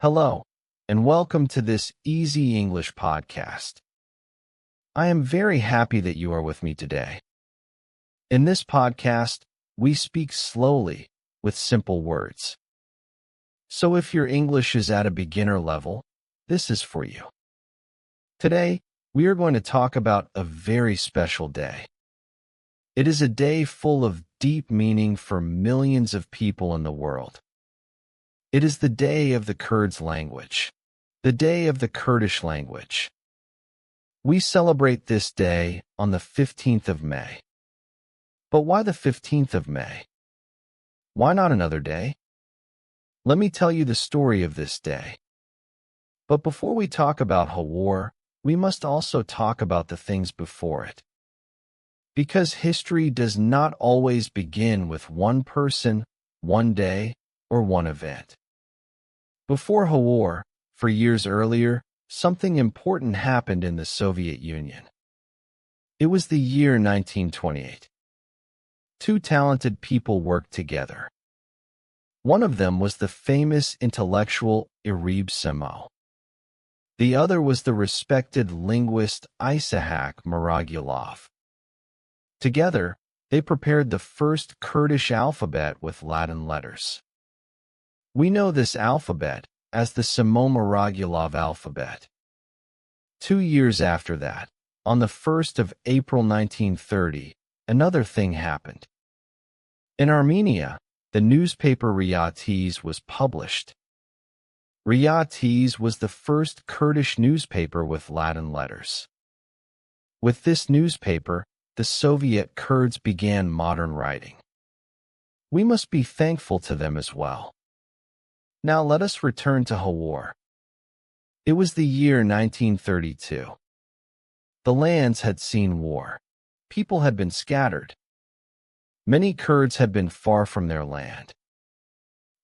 Hello, and welcome to this Easy English podcast. I am very happy that you are with me today. In this podcast, we speak slowly with simple words. So if your English is at a beginner level, this is for you. Today, we are going to talk about a very special day. It is a day full of deep meaning for millions of people in the world. It is the day of the Kurds language, the day of the Kurdish language. We celebrate this day on the 15th of May. But why the 15th of May? Why not another day? Let me tell you the story of this day. But before we talk about Hawar, we must also talk about the things before it. Because history does not always begin with one person, one day, or one event. Before Hawar, for years earlier, something important happened in the Soviet Union. It was the year 1928. Two talented people worked together. One of them was the famous intellectual Erebê Şemo. The other was the respected linguist Îsahak Marogûlov. Together, they prepared the first Kurdish alphabet with Latin letters. We know this alphabet as the Şemo Marogûlov alphabet. 2 years after that, on the 1st of April 1930, another thing happened. In Armenia, the newspaper Riya Teze was published. Riya Teze was the first Kurdish newspaper with Latin letters. With this newspaper, the Soviet Kurds began modern writing. We must be thankful to them as well. Now let us return to Hawar. It was the year 1932. The lands had seen war. People had been scattered. Many Kurds had been far from their land.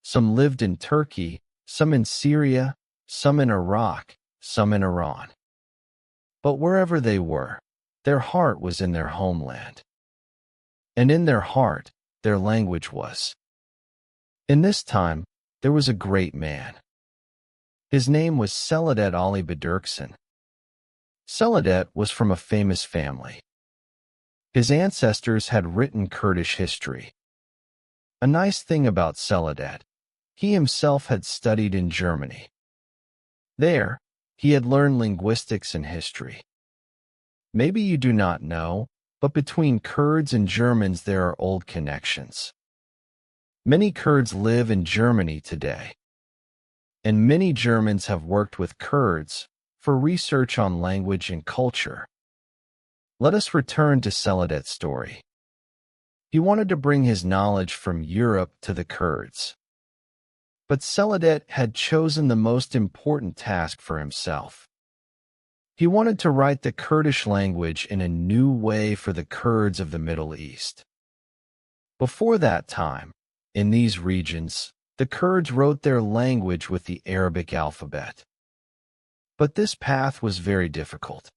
Some lived in Turkey, some in Syria, some in Iraq, some in Iran. But wherever they were, their heart was in their homeland. And in their heart, their language was. In this time, there was a great man. His name was Celadet Alî Bedirxan. Celadet was from a famous family. His ancestors had written Kurdish history. A nice thing about Celadet, he himself had studied in Germany. There, he had learned linguistics and history. Maybe you do not know, but between Kurds and Germans there are old connections. Many Kurds live in Germany today. And many Germans have worked with Kurds for research on language and culture. Let us return to Celadet's story. He wanted to bring his knowledge from Europe to the Kurds. But Celadet had chosen the most important task for himself. He wanted to write the Kurdish language in a new way for the Kurds of the Middle East. Before that time, in these regions, the Kurds wrote their language with the Arabic alphabet. But this path was very difficult.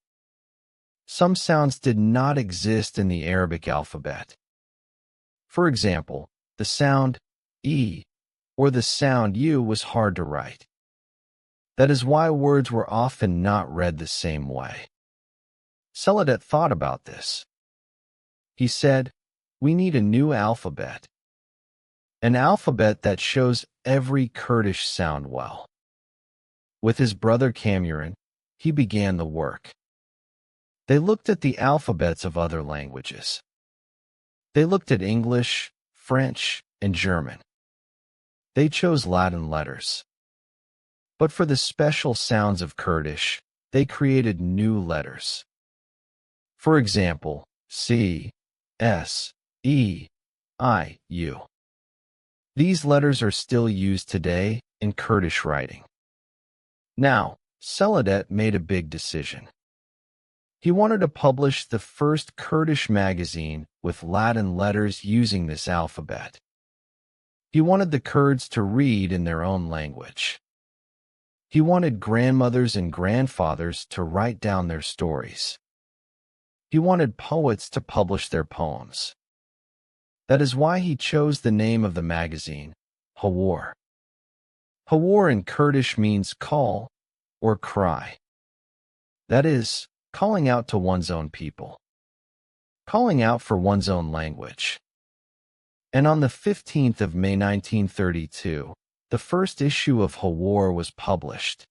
Some sounds did not exist in the Arabic alphabet. For example, the sound E or the sound U was hard to write. That is why words were often not read the same way. Celadet thought about this. He said, "We need a new alphabet. An alphabet that shows every Kurdish sound well." With his brother Kamuran, he began the work. They looked at the alphabets of other languages. They looked at English, French, and German. They chose Latin letters. But for the special sounds of Kurdish, they created new letters. For example, C, S, E, I, U. These letters are still used today in Kurdish writing. Now, Celadet made a big decision. He wanted to publish the first Kurdish magazine with Latin letters using this alphabet. He wanted the Kurds to read in their own language. He wanted grandmothers and grandfathers to write down their stories. He wanted poets to publish their poems. That is why he chose the name of the magazine, Hawar. Hawar in Kurdish means call or cry. That is, calling out to one's own people. Calling out for one's own language. And on the 15th of May 1932, the first issue of Hawar was published.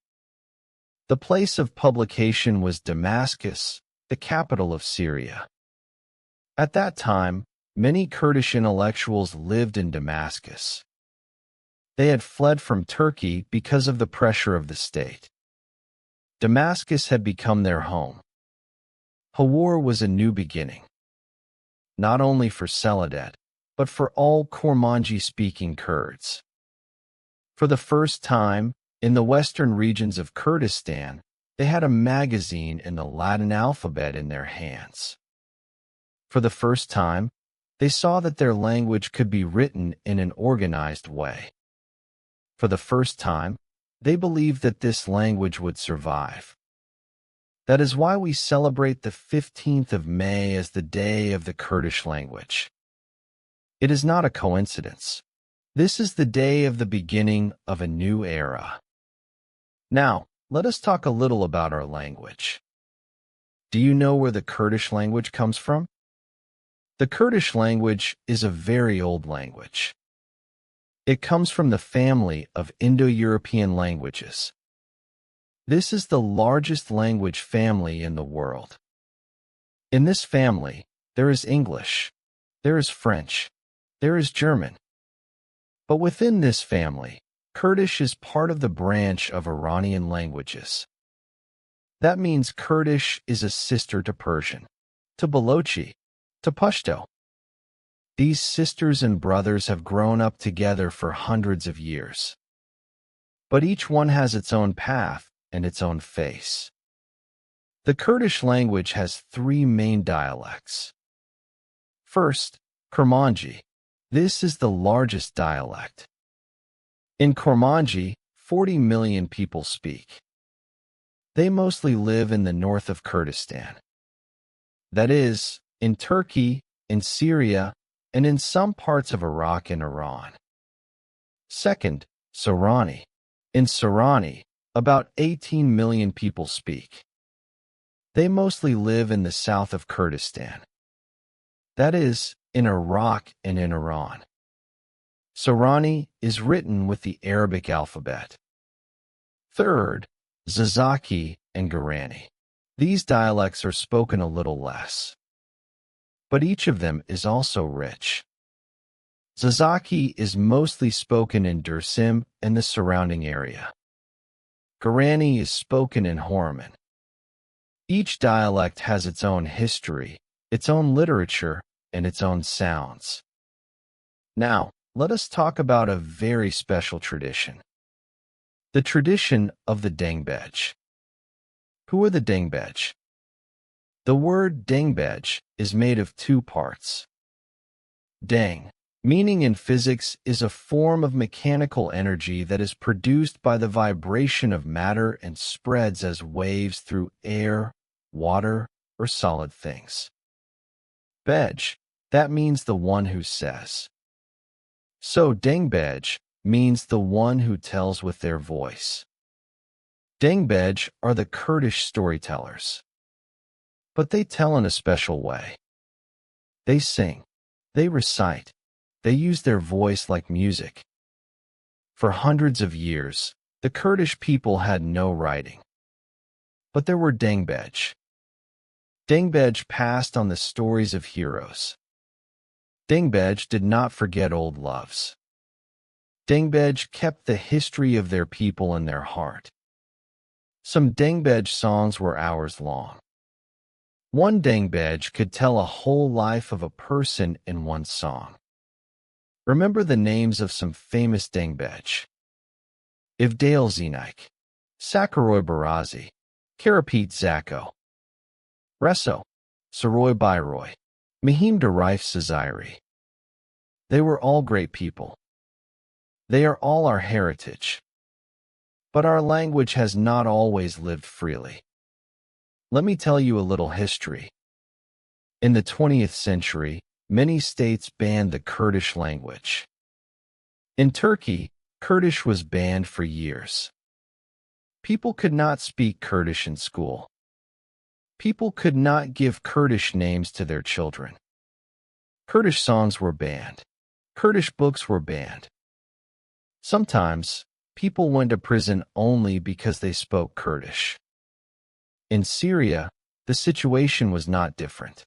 The place of publication was Damascus, the capital of Syria. At that time, many Kurdish intellectuals lived in Damascus. They had fled from Turkey because of the pressure of the state. Damascus had become their home. Hawar was a new beginning, not only for Celadet, but for all Kurmancî-speaking Kurds. For the first time, in the western regions of Kurdistan, they had a magazine in the Latin alphabet in their hands. For the first time, they saw that their language could be written in an organized way. For the first time, they believed that this language would survive. That is why we celebrate the 15th of May as the Day of the Kurdish Language. It is not a coincidence. This is the day of the beginning of a new era. Now, let us talk a little about our language. Do you know where the Kurdish language comes from? The Kurdish language is a very old language. It comes from the family of Indo-European languages. This is the largest language family in the world. In this family, there is English, there is French, there is German. But within this family, Kurdish is part of the branch of Iranian languages. That means Kurdish is a sister to Persian, to Balochi, to Pashto. These sisters and brothers have grown up together for hundreds of years. But each one has its own path and its own face. The Kurdish language has three main dialects. First, Kurmancî. This is the largest dialect. In Kurmancî, 40 million people speak. They mostly live in the north of Kurdistan. That is, in Turkey, in Syria, and in some parts of Iraq and Iran. Second, Sorani. In Sorani, about 18 million people speak. They mostly live in the south of Kurdistan. That is, in Iraq and in Iran. Sorani is written with the Arabic alphabet. Third, Zazaki and Gulanê. These dialects are spoken a little less. But each of them is also rich. Zazaki is mostly spoken in Dersim and the surrounding area. Gulanê is spoken in Hawar. Each dialect has its own history, its own literature, and its own sounds. Now, let us talk about a very special tradition. The tradition of the dengbej. Who are the dengbej? The word dengbej is made of two parts. Deng, meaning in physics, is a form of mechanical energy that is produced by the vibration of matter and spreads as waves through air, water, or solid things. Bej, that means the one who says. So dengbej means the one who tells with their voice. Dengbej are the Kurdish storytellers. But they tell in a special way. They sing, they recite, they use their voice like music. For hundreds of years, the Kurdish people had no writing. But there were dengbej. Dengbej passed on the stories of heroes. Dengbej did not forget old loves. Dengbej kept the history of their people in their heart. Some dengbej songs were hours long. One dengbej could tell a whole life of a person in one song. Remember the names of some famous dengbej. Ivdale Zenaik, Sakaroy Barazi, Karapet Zako, Reso, Saroy Byroy, Mahim Daraif Saziri. They were all great people. They are all our heritage. But our language has not always lived freely. Let me tell you a little history. In the 20th century, many states banned the Kurdish language. In Turkey, Kurdish was banned for years. People could not speak Kurdish in school. People could not give Kurdish names to their children. Kurdish songs were banned. Kurdish books were banned. Sometimes, people went to prison only because they spoke Kurdish. In Syria, the situation was not different.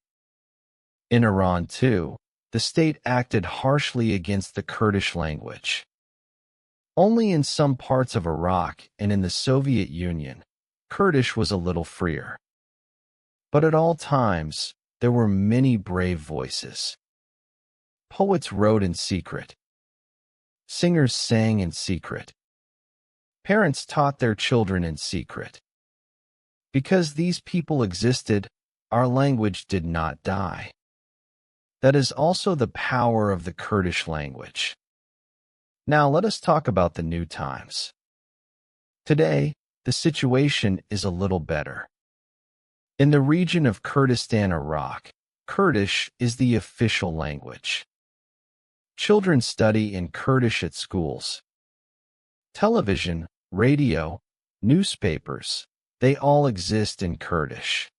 In Iran, too, the state acted harshly against the Kurdish language. Only in some parts of Iraq and in the Soviet Union, Kurdish was a little freer. But at all times, there were many brave voices. Poets wrote in secret. Singers sang in secret. Parents taught their children in secret. Because these people existed, our language did not die. That is also the power of the Kurdish language. Now let us talk about the new times. Today, the situation is a little better. In the region of Kurdistan, Iraq, Kurdish is the official language. Children study in Kurdish at schools. Television, radio, newspapers, they all exist in Kurdish.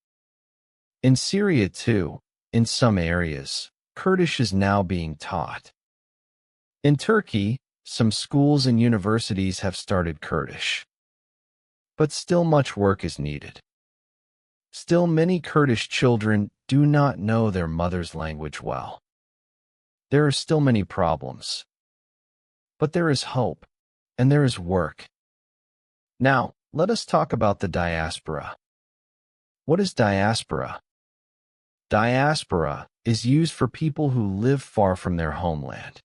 In Syria, too, in some areas, Kurdish is now being taught. In Turkey, some schools and universities have started Kurdish. But still much work is needed. Still many Kurdish children do not know their mother's language well. There are still many problems. But there is hope, and there is work. Now, let us talk about the diaspora. What is diaspora? Diaspora is used for people who live far from their homeland.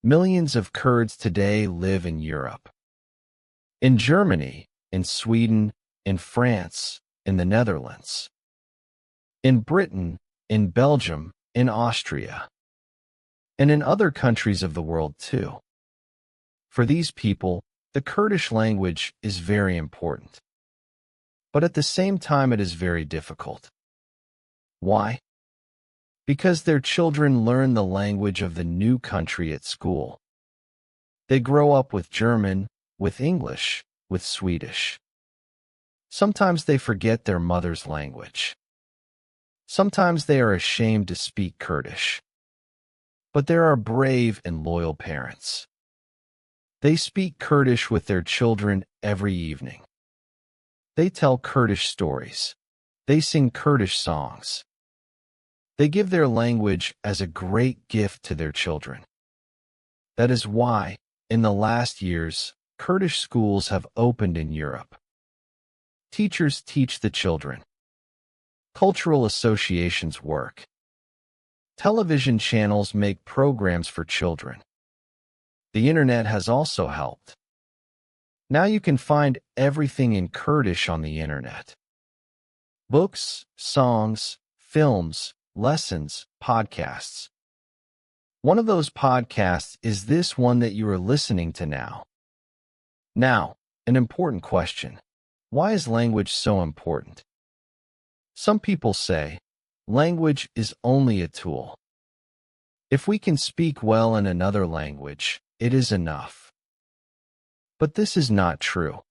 Millions of Kurds today live in Europe. In Germany, in Sweden, in France, in the Netherlands. In Britain, in Belgium, in Austria. And in other countries of the world too. For these people, the Kurdish language is very important. But at the same time it is very difficult. Why? Because their children learn the language of the new country at school. They grow up with German, with English, with Swedish. Sometimes they forget their mother's language. Sometimes they are ashamed to speak Kurdish. But there are brave and loyal parents. They speak Kurdish with their children every evening. They tell Kurdish stories. They sing Kurdish songs. They give their language as a great gift to their children. That is why, in the last years, Kurdish schools have opened in Europe. Teachers teach the children. Cultural associations work. Television channels make programs for children. The internet has also helped. Now you can find everything in Kurdish on the internet. Books, songs, films, lessons, podcasts. One of those podcasts is this one that you are listening to now. Now, an important question. Why is language so important? Some people say, language is only a tool. If we can speak well in another language, it is enough. But this is not true.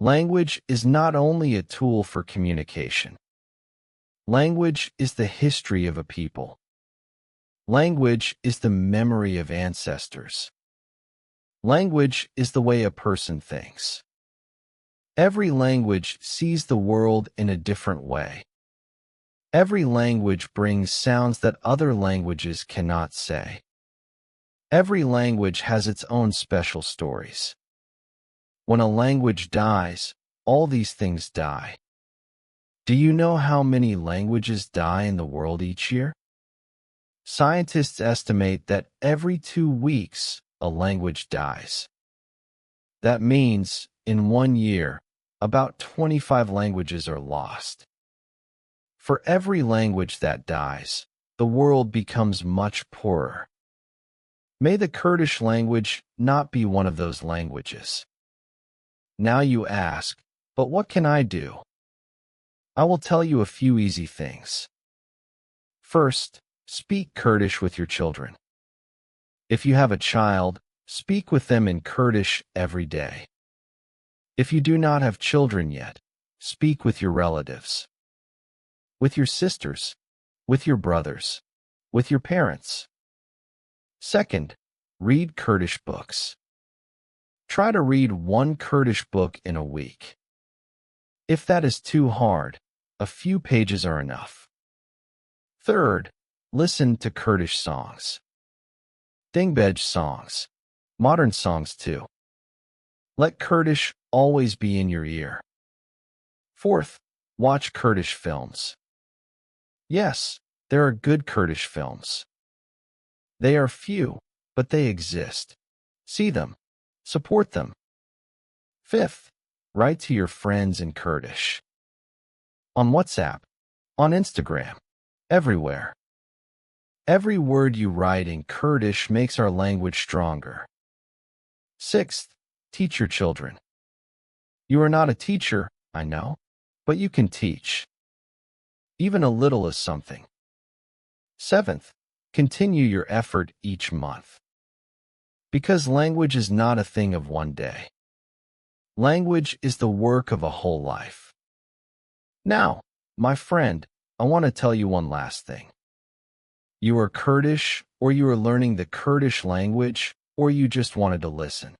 Language is not only a tool for communication. Language is the history of a people. Language is the memory of ancestors. Language is the way a person thinks. Every language sees the world in a different way. Every language brings sounds that other languages cannot say. Every language has its own special stories. When a language dies, all these things die. Do you know how many languages die in the world each year? Scientists estimate that every 2 weeks, a language dies. That means, in 1 year, about 25 languages are lost. For every language that dies, the world becomes much poorer. May the Kurdish language not be one of those languages. Now you ask, but what can I do? I will tell you a few easy things. First, speak Kurdish with your children. If you have a child, Speak with them in Kurdish every day. If you do not have children yet, speak with your relatives, with your sisters, with your brothers, with your parents. Second, read Kurdish books. Try to read one Kurdish book in a week. If that is too hard, a few pages are enough. Third, listen to Kurdish songs. Dingbej songs. Modern songs too. Let Kurdish always be in your ear. Fourth, watch Kurdish films. Yes, there are good Kurdish films. They are few, but they exist. See them. Support them. Fifth, write to your friends in Kurdish. On WhatsApp, on Instagram, everywhere. Every word you write in Kurdish makes our language stronger. Sixth, teach your children. You are not a teacher, I know, but you can teach. Even a little is something. Seventh, continue your effort each month. Because language is not a thing of one day. Language is the work of a whole life. Now, my friend, I want to tell you one last thing. You are Kurdish, or you are learning the Kurdish language, or you just wanted to listen.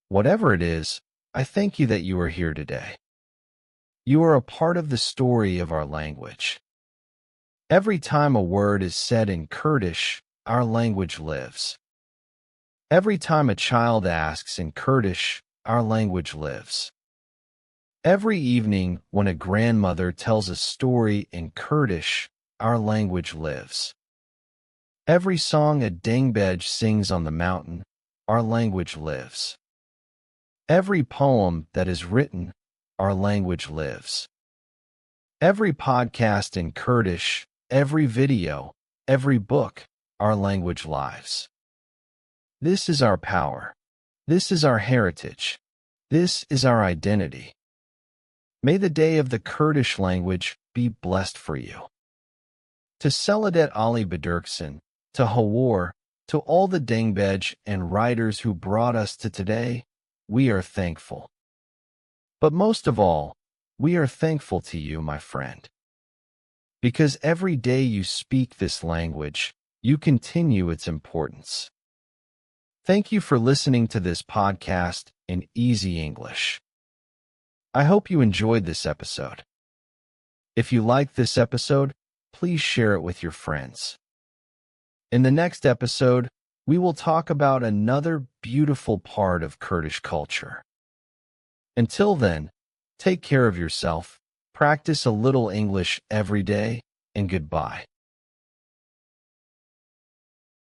Whatever it is, I thank you that you are here today. You are a part of the story of our language. Every time a word is said in Kurdish, our language lives. Every time a child asks in Kurdish, our language lives. Every evening when a grandmother tells a story in Kurdish, our language lives. Every song a dingbej sings on the mountain, our language lives. Every poem that is written, our language lives. Every podcast in Kurdish, every video, every book, our language lives. This is our power. This is our heritage. This is our identity. May the day of the Kurdish language be blessed for you. To Celadet Alî Bedirxan, to Hawar, to all the dingbej and writers who brought us to today, we are thankful. But most of all, we are thankful to you, my friend. Because every day you speak this language, you continue its importance. Thank you for listening to this podcast in easy English. I hope you enjoyed this episode. If you liked this episode, please share it with your friends. In the next episode, we will talk about another beautiful part of Kurdish culture. Until then, take care of yourself, practice a little English every day, and goodbye.